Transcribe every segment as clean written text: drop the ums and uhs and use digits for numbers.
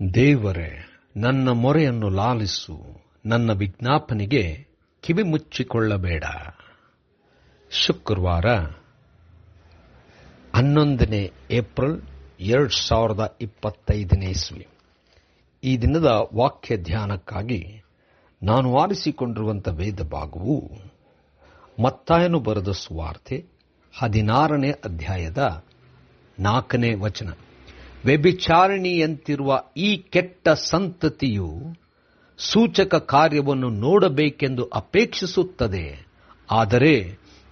ದೇವರೇ, ನನ್ನ ಮೊರೆಯನ್ನು ಲಾಲಿಸು, ನನ್ನ ವಿಜ್ಞಾಪನೆಗೆ ಕಿವಿ ಮುಚ್ಚಿಕೊಳ್ಳಬೇಡ. ಶುಕ್ರವಾರ 11 ಏಪ್ರಿಲ್ 2025 ಈ ದಿನದ ವಾಕ್ಯ ಧ್ಯಾನಕ್ಕಾಗಿ ನಾನು ಆರಿಸಿಕೊಂಡಿರುವಂಥ ವೇದ ಭಾಗವು ಮತ್ತಾಯನು ಬರೆದ ಸುವಾರ್ತೆ 16ನೇ ಅಧ್ಯಾಯದ 4ನೇ ವಚನ. ವ್ಯಭಿಚಾರಿಣಿಯಂತಿರುವ ಈ ಕೆಟ್ಟ ಸಂತತಿಯು ಸೂಚಕ ಕಾರ್ಯವನ್ನು ನೋಡಬೇಕೆಂದು ಅಪೇಕ್ಷಿಸುತ್ತದೆ, ಆದರೆ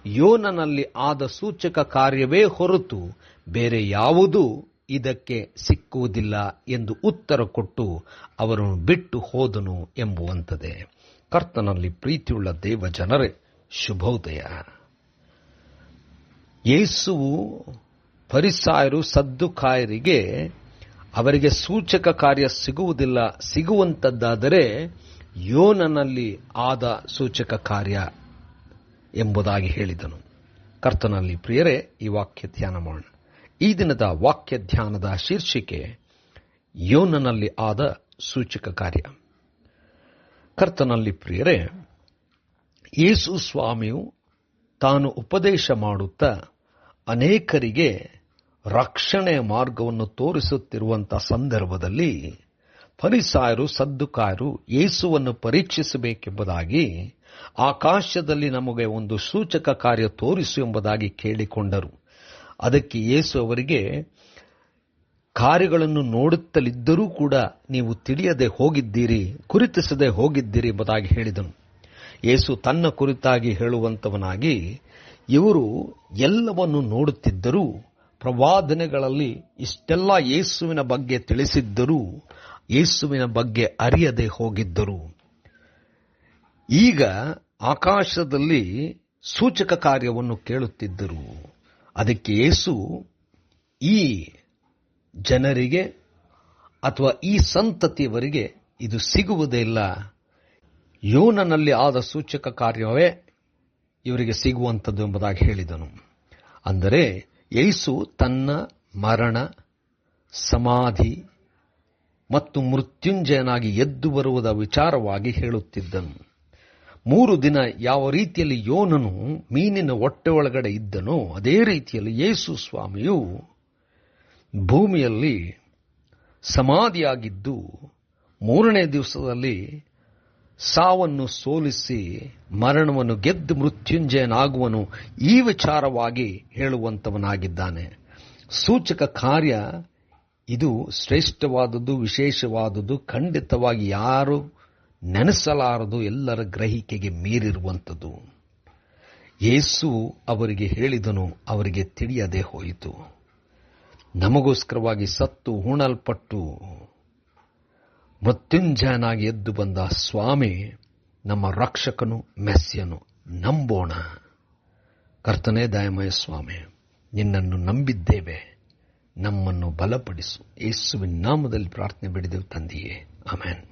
ಯೋನನಲ್ಲಿ ಆದ ಸೂಚಕ ಕಾರ್ಯವೇ ಹೊರತು ಬೇರೆ ಯಾವುದೂ ಇದಕ್ಕೆ ಸಿಕ್ಕುವುದಿಲ್ಲ ಎಂದು ಉತ್ತರ ಕೊಟ್ಟು ಅವರನ್ನು ಬಿಟ್ಟು ಹೋದನು ಎಂಬುವಂಥದ್ದೇ. ಕರ್ತನಲ್ಲಿ ಪ್ರೀತಿಯುಳ್ಳ ದೇವ ಜನರೇ, ಶುಭೋದಯ. ಯೇಸುವು ಫರಿಸಾಯರು ಸದ್ದುಕಾಯರಿಗೆ ಅವರಿಗೆ ಸೂಚಕ ಕಾರ್ಯ ಸಿಗುವುದಿಲ್ಲ, ಸಿಗುವಂಥದ್ದಾದರೆ ಯೋನನಲ್ಲಿ ಆದ ಸೂಚಕ ಕಾರ್ಯ ಎಂಬುದಾಗಿ ಹೇಳಿದನು. ಕರ್ತನಲ್ಲಿ ಪ್ರಿಯರೇ, ಈ ವಾಕ್ಯ ಧ್ಯಾನ ಮಾಡೋಣ. ಈ ದಿನದ ವಾಕ್ಯ ಧ್ಯಾನದ ಶೀರ್ಷಿಕೆ ಯೋನನಲ್ಲಿ ಆದ ಸೂಚಕ ಕಾರ್ಯ. ಕರ್ತನಲ್ಲಿ ಪ್ರಿಯರೇ, ಯೇಸು ಸ್ವಾಮಿಯು ತಾನು ಉಪದೇಶ ಮಾಡುತ್ತಾ ಅನೇಕರಿಗೆ ರಕ್ಷಣೆಯ ಮಾರ್ಗವನ್ನು ತೋರಿಸುತ್ತಿರುವಂತಹ ಸಂದರ್ಭದಲ್ಲಿ ಫರಿಸಾಯರು ಸದ್ದುಕಾಯರು ಯೇಸುವನ್ನು ಪರೀಕ್ಷಿಸಬೇಕೆಂಬುದಾಗಿ ಆಕಾಶದಲ್ಲಿ ನಮಗೆ ಒಂದು ಸೂಚಕ ಕಾರ್ಯ ತೋರಿಸು ಎಂಬುದಾಗಿ ಕೇಳಿಕೊಂಡರು. ಅದಕ್ಕೆ ಯೇಸು ಅವರಿಗೆ, ಕಾರ್ಯಗಳನ್ನು ನೋಡುತ್ತಲಿದ್ದರೂ ಕೂಡ ನೀವು ತಿಳಿಯದೆ ಹೋಗಿದ್ದೀರಿ, ಗುರುತಿಸದೆ ಹೋಗಿದ್ದೀರಿ ಎಂಬುದಾಗಿ ಹೇಳಿದನು. ಯೇಸು ತನ್ನ ಕುರಿತಾಗಿ ಹೇಳುವಂತವನಾಗಿ, ಇವರು ಎಲ್ಲವನ್ನು ನೋಡುತ್ತಿದ್ದರೂ ಪ್ರವಾದನೆಗಳಲ್ಲಿ ಇಷ್ಟೆಲ್ಲ ಯೇಸುವಿನ ಬಗ್ಗೆ ತಿಳಿಸಿದ್ದರೂ ಯೇಸುವಿನ ಬಗ್ಗೆ ಅರಿಯದೆ ಹೋಗಿದ್ದರು. ಈಗ ಆಕಾಶದಲ್ಲಿ ಸೂಚಕ ಕಾರ್ಯವನ್ನು ಕೇಳುತ್ತಿದ್ದರು. ಅದಕ್ಕೆ ಯೇಸು ಈ ಜನರಿಗೆ ಅಥವಾ ಈ ಸಂತತಿಯವರಿಗೆ ಇದು ಸಿಗುವುದೇ ಇಲ್ಲ, ಯೋನನಲ್ಲಿ ಆದ ಸೂಚಕ ಕಾರ್ಯವೇ ಇವರಿಗೆ ಸಿಗುವಂಥದ್ದು ಎಂಬುದಾಗಿ ಹೇಳಿದನು. ಅಂದರೆ ಯೇಸು ತನ್ನ ಮರಣ, ಸಮಾಧಿ ಮತ್ತು ಮೃತ್ಯುಂಜಯನಾಗಿ ಎದ್ದು ಬರುವುದ ವಿಚಾರವಾಗಿ ಹೇಳುತ್ತಿದ್ದನು. 3 ದಿನ ಯಾವ ರೀತಿಯಲ್ಲಿ ಯೋನನು ಮೀನಿನ ಹೊಟ್ಟೆ ಒಳಗಡೆ ಇದ್ದನೋ ಅದೇ ರೀತಿಯಲ್ಲಿ ಯೇಸು ಸ್ವಾಮಿಯು ಭೂಮಿಯಲ್ಲಿ ಸಮಾಧಿಯಾಗಿದ್ದು 3ನೇ ದಿವಸದಲ್ಲಿ ಸಾವನ್ನು ಸೋಲಿಸಿ ಮರಣವನ್ನು ಗೆದ್ದು ಮೃತ್ಯುಂಜಯನಾಗುವನು, ಈ ವಿಚಾರವಾಗಿ ಹೇಳುವಂತವನಾಗಿದ್ದಾನೆ. ಸೂಚಕ ಕಾರ್ಯ ಇದು ಶ್ರೇಷ್ಠವಾದದ್ದು, ವಿಶೇಷವಾದದ್ದು, ಖಂಡಿತವಾಗಿ ಯಾರು ನೆನೆಸಲಾರದು, ಎಲ್ಲರ ಗ್ರಹಿಕೆಗೆ ಮೀರಿರುವಂಥದ್ದು. ಯೇಸು ಅವರಿಗೆ ಹೇಳಿದನು, ಅವರಿಗೆ ತಿಳಿಯದೆ ಹೋಯಿತು. ನಮಗೋಸ್ಕರವಾಗಿ ಸತ್ತು ಹೂಣಲ್ಪಟ್ಟು ಮೃತ್ಯುಂಜಯನಾಗಿ ಎದ್ದು ಬಂದ ಸ್ವಾಮಿ ನಮ್ಮ ರಕ್ಷಕನು, ಮೆಸ್ಸಿಯನು. ನಂಬೋಣ. ಕರ್ತನೇ ದಯಾಮಯ ಸ್ವಾಮಿ, ನಿನ್ನನ್ನು ನಂಬಿದ್ದೇವೆ, ನಮ್ಮನ್ನು ಬಲಪಡಿಸು. ಯೇಸುವಿನ ನಾಮದಲ್ಲಿ ಪ್ರಾರ್ಥನೆ ಬೇಡಿದೆವು ತಂದೆಯೇ, ಆಮೆನ್.